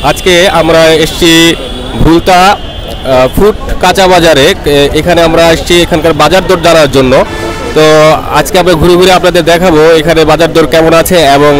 আজকে আমরা এসেছি ভুলতা ফুড কাঁচা বাজারে। এখানে আমরা এসেছি এখানকার বাজার দর জানার জন্য। তো আজকে আমরা ঘুরে ঘুরে আপনাদের দেখাবো এখানে বাজার দর কেমন আছে এবং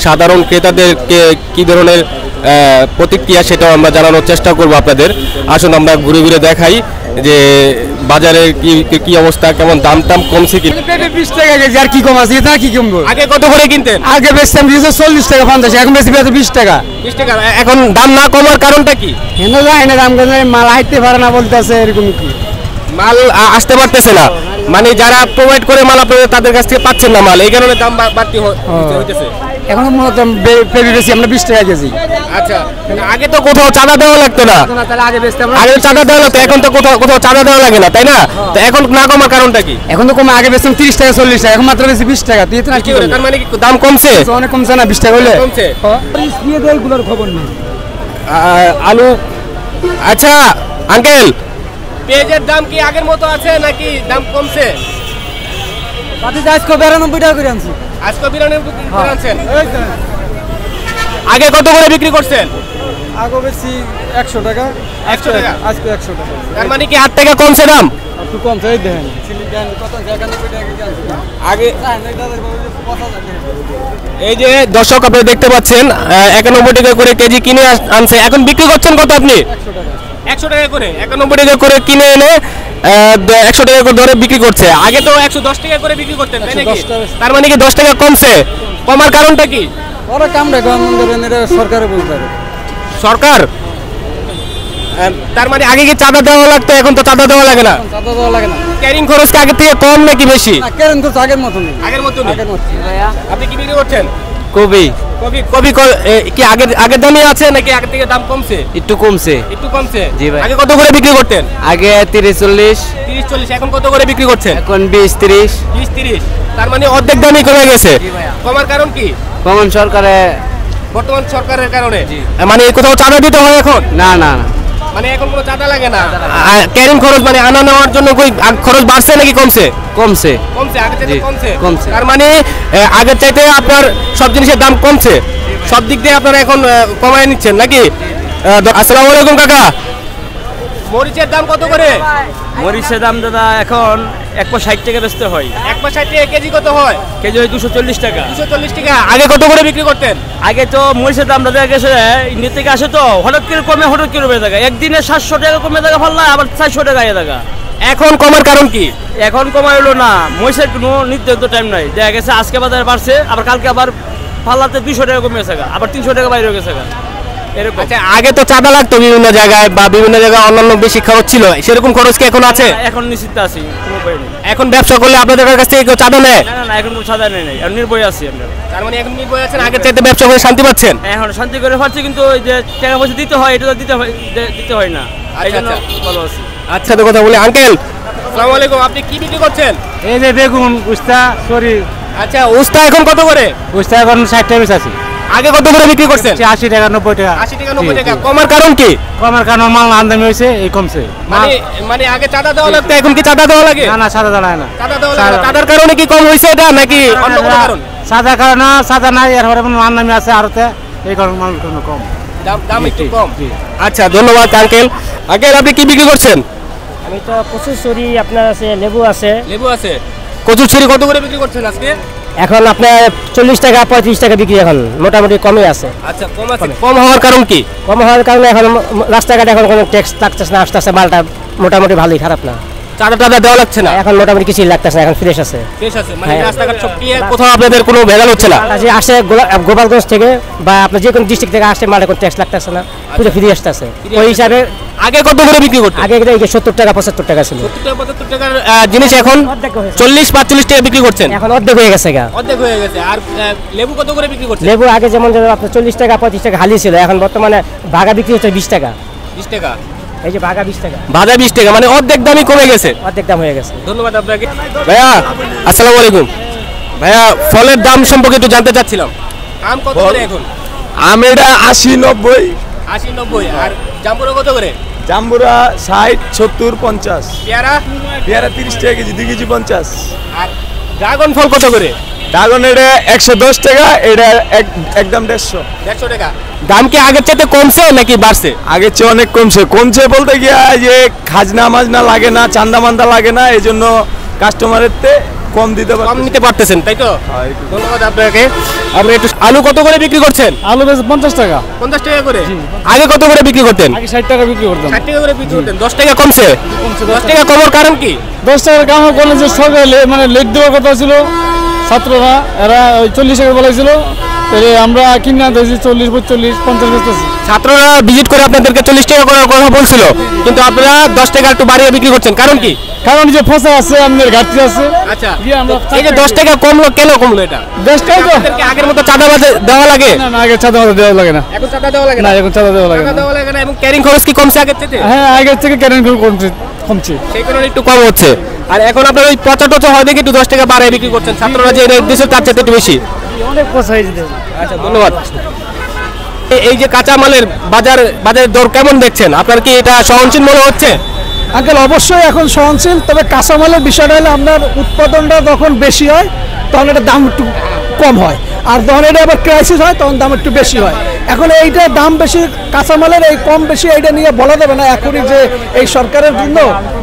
সাধারণ ক্রেতাদেরকে কী ধরনের প্রতিক্রিয়া সেটাও আমরা জানানোর চেষ্টা করব আপনাদের। আসুন আমরা ঘুরে ঘুরে দেখাই যে বাজারে কি অবস্থা, কেমন দাম টাম কমছে কি। 20 টাকা কেজি, আর কি কম আছে? এটা কি কমবো? আগে কত করে কিনতেন? আগে বেচতাম 40 টাকা 50, এখন বেশি 20 টাকা। 20 টাকা। এখন দাম না কমার কারণটা কি? কেন যায় না দাম? কেন মাল আইতে পারে না বলতেছে, এরকম কি মাল আসতে পারতেছে না, মানে যারা প্রোভাইড করে মাল আপনাদের তাদের কাছ থেকে পাচ্ছেন না মাল, এই কারণে দাম বাড়তি হইতেছে। এখন মূলত পেঁপে বেশি আমরা 20 টাকা কেজি। আচ্ছা, আগে তো কোথাও চাঁদা দেওয়া লাগতো না। আগে বেচতাম, আগে চাঁদা দেওয়া লাগতো, এখন তো কোথাও চাঁদা দেওয়া লাগে না, তাই না? তো এখন না কমার কারণটা কি? এখন তো কমে, আগে বেচতাম 30 টাকা 40 টাকা, এখন মাত্র বেশি 20 টাকা। তুই কি করে? তার মানে কি দাম কমছে? অনেক কমছে না? 20 টাকা হলে কমছে। দিয়ে দেয়, এগুলোর খবর নেই। আলু। আচ্ছা আঙ্কেল, পেঁয়াজের দাম কি আগের মতো আছে নাকি দাম কমছে? আজকে 92 টাকা করে আনছি। আজকে 92 করে আনছেন? আগে কত করে বিক্রি করছেন? আগে বেশি 100 টাকা। 100 টাকা। আজকে 100 টাকা। তার মানে কি 8 টাকা কমছে দাম? একটু কমছে। এই দেখেন কত 91 টাকা কেজি আনছি। আগে এই যে দর্শক আপনারা দেখতে পাচ্ছেন 91 টাকা করে কেজি কিনে আনছে, এখন বিক্রি করছেন কত আপনি? 100 টাকা করে। 91 টাকা করে কিনে এনে 100 টাকা করে ধরে বিক্রি করছে। আগে তো 110 টাকা করে বিক্রি করতেন, তাই নাকি? তার মানে কি 10 টাকা কমছে? কমার কারণটা কি? ওরা কামড়ে এটা সরকারে বলতে পারে। সরকার? তার মানে আগে কি চাঁদা দেওয়া লাগতো, এখন তো চাঁদা দেওয়া লাগে না? চাঁদা দেওয়া লাগে না। ক্যারিং খরচ কি আগের থেকে কম নাকি বেশি? ক্যারিং খরচ আগের মতো নেই। আগের মতো নেই। আপনি কি বিক্রি করছেন? কবি কবি কি আগের দামই আছে নাকি আগের থেকে দাম কমছে? একটু কমছে। একটু কমছে? জি ভাই। আগে কত করে বিক্রি করতেন? আগে 30-40, 30-40, এখন কত করে বিক্রি করছেন? এখন 20-30। 20-30, তার মানে অর্ধেক দামই কমে গেছে। কমার কারণ কি? কমন সরকারে, বর্তমান সরকারের কারণে। মানে কোথাও চাঁদা দিতে হয় এখন? না না না, মানে এখন কোনো চাঁদা লাগে না। ক্যারিং খরচ মানে আনা নেওয়ার জন্য কই খরচ বাড়ছে নাকি কমছে? কমছে। কমছে, আগের চাইতে কমছে। কমছে। তার মানে আগের চাইতে আপনার সব জিনিসের দাম কমছে, সব দিক দিয়ে আপনারা এখন কমায় নিচ্ছেন নাকি? আসসালামু আলাইকুম কাকা, মরিচের দাম কত করে? মরিচের দাম দাদা এখন 160 টাকা বেচতে হয়। 160 টাকা কেজি। কত হয়? কেজি হয় 240 টাকা। 240 টাকা। আগে কত করে বিক্রি করতেন? আগে তো মরিচের দাম দাদা গেছে ইন্ডিয়া থেকে আসে, তো হঠাৎ করে কমে, হঠাৎ করে বেড়ে থাকে। একদিনে 700 টাকা কমে থাকা ফেললা, আবার 400 টাকা এ থাকা। এখন কমার কারণ কি? এখন কমা হলো না, মরিচের কোনো নির্ধারিত টাইম নাই। দেখা গেছে আজকে বাজারে বাড়ছে, আবার কালকে আবার ফাল্লাতে 200 টাকা কমে গেছে, আবার 300 টাকা বাইরে গেছে এরকম। আচ্ছা, আগে তো চাঁদা লাগতো বিভিন্ন জায়গায় বা বিভিন্ন জায়গায় অন্যান্য বেশি খরচ ছিল, সেরকম খরচ কি এখন আছে? এখন নিশ্চিত আছি, কোনো ভয় নেই। এখন ব্যবসা করলে আপনাদের কাছ থেকে কেউ চাঁদা নেয়? না না না, এখন কোনো সাদা নেই, এখন নির্ভয় আছি আমরা। তার মানে এখন নির্ভয় আছেন, আগের চাইতে ব্যবসা করে শান্তি পাচ্ছেন? এখন শান্তি করে পাচ্ছি, কিন্তু ওই যে টাকা পয়সা দিতে হয়, এটা তো দিতে হয় না, এই জন্য ভালো আছি। আচ্ছা, তো কথা বলি আঙ্কেল, আসসালামু আলাইকুম, আপনি কি বিক্রি করছেন? এই যে বেগুন, উস্তা, সরি। আচ্ছা, উস্তা এখন কত করে? উস্তা এখন 60 টাকা বেচা আছে। আগে কত করে বিক্রি করছেন? 80 টাকা 90 টাকা। 80 টাকা 90 টাকা। কমার কারণ কি? কমার কারণ মাল আমদানি হয়েছে, এই কমছে। মানে আগে চাঁদা দেওয়া লাগতো, এখন কি চাঁদা দেওয়া লাগে? না না, সাদা দাঁড়ায় না। চাঁদা দেওয়া লাগে না। চাঁদার কারণে কি কম হয়েছে এটা নাকি অন্য কোনো কারণ? সাদা কারণ না, সাদা নাই, এর পরে আমদানি আছে আরতে, এই কারণে মাল কম, দাম একটু কম। আচ্ছা, ধন্যবাদ আঙ্কেল। আঙ্কেল, আপনি কি বিক্রি করছেন? আমি তো কচুরছড়ি, আপনার আছে লেবু আছে। লেবু আছে। কচুরছড়ি কত করে বিক্রি করছেন আজকে? এখন আপনার 40 টাকা 35 টাকা বিক্রি, এখন মোটামুটি কমে আছে। আচ্ছা, কম আছে। কম হওয়ার কারণ কি? কম হওয়ার কারণে এখন রাস্তাঘাটে এখন কোনো ট্যাক্স লাগতেছে না, আসতেছে মালটা মোটামুটি ভালোই, খারাপ না। চাঁদা টাদা দেওয়া লাগছে না এখন মোটামুটি কিছুই লাগতেছে না, এখন ফ্রেশ আছে। ফ্রেশ আছে, মানে রাস্তাঘাট সব ক্লিয়ার, কোথাও আপনাদের কোনো ভেজাল হচ্ছে না? যে আসে গোপালগঞ্জ থেকে বা আপনার যে কোনো ডিস্ট্রিক্ট থেকে আসে, মালটা কোনো ট্যাক্স লাগতেছে না, পুরো ফ্রি আসতেছে। ওই হিসাবে আগে কত করে বিক্রি করতেন? আগে 70 টাকা 75 টাকা ছিল। 70 টাকা 75 টাকার জিনিস এখন 40-45 টাকা বিক্রি করছেন? এখন অর্ধেক হয়ে গেছে গা। অর্ধেক হয়ে গেছে। আর লেবু কত করে বিক্রি করছেন? লেবু আগে যেমন আপনার 40 টাকা 35 টাকা হালি ছিল, এখন বর্তমানে ভাগা বিক্রি হচ্ছে 20 টাকা। 20 টাকা। এই যে ভাগা 20 টাকা। ভাজা 20 টাকা, মানে অর্ধেক দামই কমে গেছে। অর্ধেক দাম হয়ে গেছে। ধন্যবাদ আপনাকে। ভাইয়া, আসসালামু আলাইকুম। ভাইয়া, ফলের দাম সম্পর্কে একটু জানতে চাচ্ছিলাম। আম কত করে এখন? আম এটা 80-90। 80-90। আর জাম্বুরা কত করে? জাম্বুরা 60-70-50। পেয়ারা? পেয়ারা 30 টাকা কেজি, 2 কেজি 50। আর ড্রাগন ফল কত করে? ড্রাগন এটা 110 টাকা, এটা একদম 150। 150 টাকা। দাম কি আগের চাইতে কমছে নাকি বাড়ছে? আগের চেয়ে অনেক কমছে বলতে গিয়ে যে খাজনা মাজনা লাগে না, চান্দা মান্দা লাগে না, এই জন্য কাস্টমারের কম দিতে কম পারছি। নিতে পারতেছেন তাই তো? ধন্যবাদ আপনাকে। আপনি একটু আলু কত করে বিক্রি করছেন? আলু বেশ 50 টাকা, 50 টাকা করে। আগে কত করে বিক্রি করতেন? আগে 60 টাকা বিক্রি করতাম। 60 টাকা করে বিক্রি করতেন, 10 টাকা কমছে। 10 টাকা কমার কারণ কি? 10 টাকার কাম করলে যে সকালে মানে লেট দেওয়ার কথা ছিল ছাত্ররা, এরা ওই 40 টাকা বলেছিল, তাহলে আমরা কিনা দিয়েছি 40, 45, 50 বেচতেছি। ছাত্ররা ভিজিট করে আপনাদেরকে 40 টাকা করার কথা বলছিল, কিন্তু আপনারা 10 টাকা একটু বাড়িয়ে বিক্রি করছেন, কারণ কি? কারণ যে ফসা আছে, আমাদের ঘাটতি আছে। আচ্ছা, গিয়ে আমরা এই যে 10 টাকা কমলো, কেন কমলো এটা? 10 টাকা তো আপনাদেরকে আগের মতো চাঁদা দেওয়া লাগে? না, আগে চাঁদা দেওয়া লাগে না। এখন চাঁদা দেওয়া লাগে না, না? এখন চাঁদা দেওয়া লাগে চাঁদা না। দেওয়া লাগে না, এবং ক্যারিং খরচ কি কমছে আগের থেকে? হ্যাঁ, আগের থেকে ক্যারেন্ট কমছে। সেই কারণে একটু কম হচ্ছে। আর এখন আপনার ওই 50 হয় দেখে একটু 10 টাকা বাড়ায় বিক্রি করছেন, ছাত্ররা যে রেট দিচ্ছে তার চাইতে একটু বেশি। অনেক পয়সা হয়ে যেতে। আচ্ছা, ধন্যবাদ। এই যে কাঁচামালের বাজারের দর কেমন দেখছেন? আপনার কি এটা সহনশীল মনে হচ্ছে? আঙ্কেল অবশ্যই এখন সহনশীল, তবে কাঁচামালের বিষয়টা হলে আপনার উৎপাদনটা যখন বেশি হয় তখন এটা দাম একটু কম হয়, আর যখন এটা আবার ক্রাইসিস হয় তখন দাম একটু বেশি হয়। এখন এইটা দাম বেশি কাঁচামালের, এই কম বেশি এইটা নিয়ে বলা যাবে না এখনই যে এই সরকারের জন্য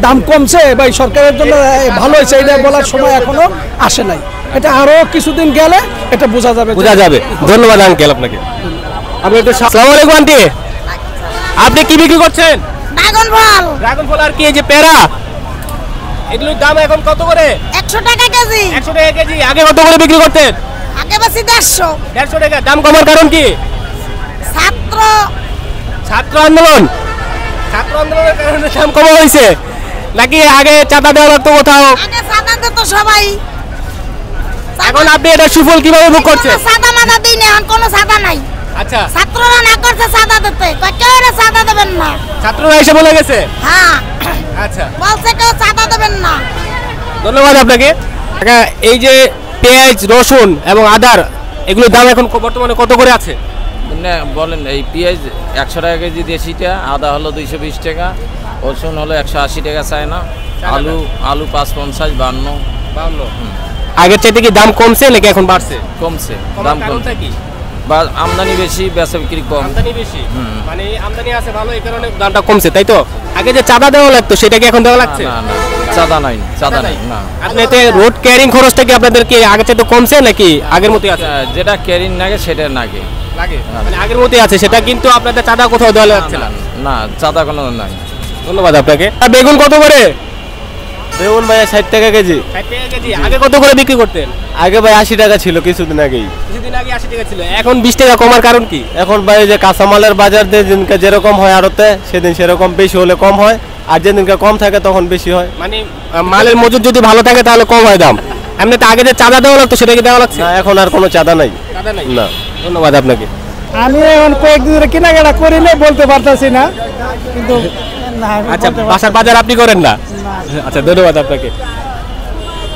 দাম কমছে বা এই সরকারের জন্য ভালো হয়েছে, এইটা বলার সময় এখনো আসে নাই। এটা আরো কিছুদিন গেলে এটা বোঝা যাবে। ধন্যবাদ আঙ্কেল আপনাকে। আপনি একটু আসসালামু আলাইকুম আন্টি, আপনি কি বিক্রি করছেন? ড্রাগন ফল ড্রাগন ফল আর কি এই যে পেয়ারা, এগুলোর দাম এখন কত করে? 100 টাকা কেজি। 100 টাকা কেজি। আগে কত করে বিক্রি করতেন? আগে বেশি 150। 150 টাকা। দাম কমার কারণ কি? ছাত্র আন্দোলনের কারণে দাম কমা হয়েছে, নাকি আগে চাঁদা দেওয়া লাগতো কোথাও? আগে সাদা দিত সবাই, এখন আপনি এটা সুফল কিভাবে ভোগ করছেন? সাদা মাদা দিই না, এখন কোনো সাদা নাই। আচ্ছা, ছাত্ররা না করছে সাদা দিতে, কয় কেউ এটা সাদা দেবেন না। ছাত্ররা এসে বলে গেছে? হ্যাঁ, আচ্ছা, বলছে কেউ সাদা দেবেন না। ধন্যবাদ আপনাকে। এই যে পেঁয়াজ, রসুন এবং আদার, এগুলোর দাম এখন বর্তমানে কত করে আছে? না বলেন, এই পেঁয়াজ 100 টাকা কেজি দেশিটা, আদা হলো 220 টাকা, রসুন হলো 180 টাকা চায়না, আলু 550, 52। আগের চাইতে কি দাম কমছে নাকি এখন বাড়ছে? কমছে, দাম কমছে। কি? বা আমদানি বেশি, বেচা বিক্রি কম। আমদানি বেশি, মানে আমদানি আছে ভালো, এই কারণে দামটা কমছে, তাই তো? আগে যে চাঁদা দেওয়া লাগতো সেটা কি এখন দেওয়া লাগছে? না না, চাঁদা নাই না। আপনাতে রোড ক্যারিং খরচটা কি আপনাদের কি আগের চাইতে কমছে নাকি আগের মতোই আছে? যেটা ক্যারিং লাগে সেটা লাগে, মানে আগের মতোই আছে, সেটা কিন্তু আপনাদের চাঁদা কোথাও দেওয়া লাগছে না? না, চাঁদা কোনো নাই। ধন্যবাদ আপনাকে। আর বেগুন কত করে? বেগুন ভাই 60 টাকা কেজি। 60 টাকা কেজি। আগে কত করে বিক্রি করতেন? আগে ভাই 80 টাকা ছিল কিছুদিন আগেই। কিছুদিন আগে 80 টাকা ছিল, এখন 20 টাকা কমার কারণ কি? এখন ভাই যে কাঁচামালের বাজার দিনকে যেরকম হয় আড়তে, সেদিন সেরকম বেশি হলে কম হয়, আর যেদিনকে কম থাকে তখন বেশি হয়। মানে মালের মজুদ যদি ভালো থাকে তাহলে কম হয় দাম। এমনিতে আগে যে চাঁদা দেওয়া লাগতো সেটা কি দেওয়া লাগছে? না, এখন আর কোনো চাঁদা নাই। চাঁদা নাই না। ধন্যবাদ আপনাকে। আমি এখন কয়েকদিন ধরে কেনাকাটা করি না, বলতে পারতাছি না, কিন্তু আচ্ছা, বাসার বাজার আপনি করেন না? আচ্ছা, ধন্যবাদ আপনাকে।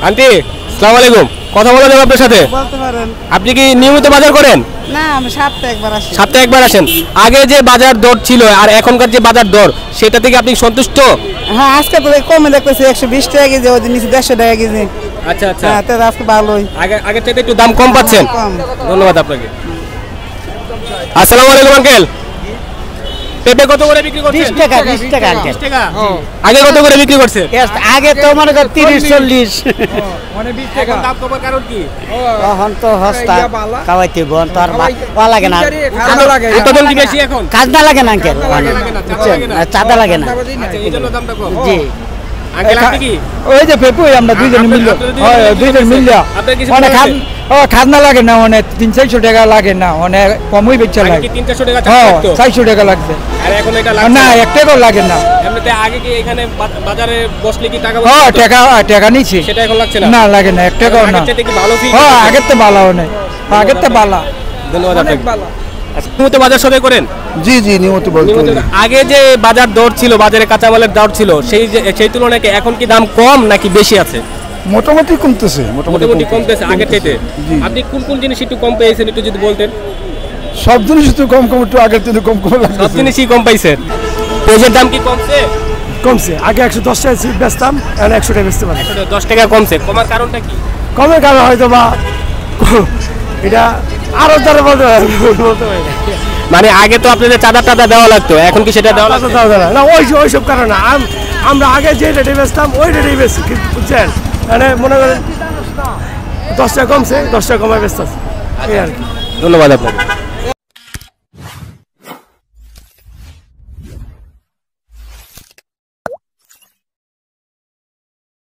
আন্টি, আসসালামু আলাইকুম। কথা বলা যাবে আপনার সাথে? বলতে পারেন। আপনি কি নিয়মিত বাজার করেন? না, আমি সপ্তাহে একবার আসি। সপ্তাহে একবার আসেন। আগে যে বাজার দর ছিল আর এখনকার যে বাজার দর, সেটা থেকে আপনি সন্তুষ্ট? হ্যাঁ, আজকে তো কমে দেখতেছি 120 টাকা কেজি, ওই দিন 150 টাকা কেজি। আচ্ছা আচ্ছা, হ্যাঁ, তাহলে আজকে ভালোই। আগের চাইতে একটু দাম কম পাচ্ছেন? কম। ধন্যবাদ আপনাকে। আসসালামু আলাইকুম আঙ্কেল। পেঁপে কত করে বিক্রি করছেন? 20 টাকা, 20 টাকা আঙ্কেল। 20 টাকা। আগে কত করে বিক্রি করছে? আগে তো মনে কর 30-40। এখন দাম কমার কারণ কি? তখন তো হস্তা খাওয়াইতে বোন তো আর পাওয়া লাগে না, উৎপাদন কি বেশি এখন? খাজনা লাগে না আঙ্কেল, চাঁদা লাগে না। আচ্ছা, এই জন্য দামটা কম। জি, আঙ্কেল আপনি কি? ওই যে পেপু আমরা দুইজন মিলল, দুইজন মিলল, আপনার কিছু মানে বলছেন? খাজনা লাগে না, মানে 300-400 টাকা লাগে না, মানে কমই বেচা আগে লাগে। কি 300 টাকা হ্যাঁ, থাকতো? 400 টাকা লাগছে। আর এখন এটা লাগছে না, 1 টাকাও লাগে না। এমনিতে আগে কি এখানে বাজারে বসলে কি টাকা হ্যাঁ, টাকা নিচ্ছি, সেটা এখন লাগছে না? না লাগে না, 1 টাকাও না। আগের চাইতে কি ভালো ফিল? হ্যাঁ, আগের তো ভালো নেই, আগের তো ভালো। ধন্যবাদ আপনাকে। আচ্ছা, নিয়মিত বাজার সদাই করেন? জি জি, নিয়মিত বলতে আগে যে বাজার দর ছিল, বাজারে কাঁচামালের দর ছিল, সেই তুলনায় কি এখন কি দাম কম নাকি বেশি আছে? মোটামুটি কমতেছে। মোটামুটি কমতেছে আগের চাইতে। আপনি কোন কোন জিনিস একটু কম পেয়েছেন একটু যদি বলতেন? সব জিনিস একটু কম একটু আগের থেকে কম সব জিনিসই কম পাইছেন। পেঁয়াজের দাম কি কমছে? কমছে, আগে 110 টাকা বেচতাম, এখন 100 টাকা বেচতে পারি। 10 টাকা কমছে। কমার কারণটা কি? কমের কারণে হয়তো বা এটা আরো দ্বারা বলতে পারি না। মানে আগে তো আপনাদের চাঁদা টাদা দেওয়া লাগতো, এখন কি সেটা দেওয়া লাগতো? না ওইসব কারণে আমরা আগে যে রেটে বেচতাম ওই রেটেই বেশি, বুঝছেন? মানে মনে করেন 10 টাকা কমছে, 10 টাকা কমায় বেচতেছে এই আর কি। ধন্যবাদ আপনাকে।